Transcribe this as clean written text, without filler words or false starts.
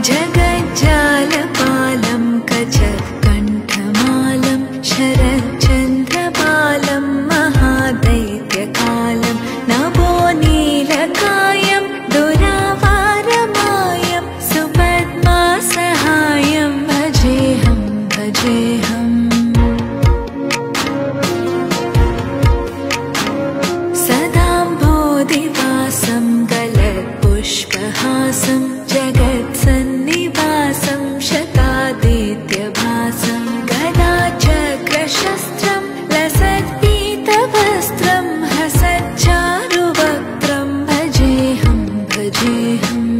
जगज्जालपालं कचत्कण्ठमालं शरच्चन्द्रपालं महादैत्यकालं नभोनीलकायं दुरावारमायं सुपद्मासहायं भजेऽहं भजेऽहम् सदाम्भोधिवासं गलत्पुष्पहासं जगत्सन्निवासं शतादित्यभासं गदाचक्रशस्त्रं लसत्पीतवस्त्रं हसच्चारुवक्त्रं भजेऽहं भजेऽहम्।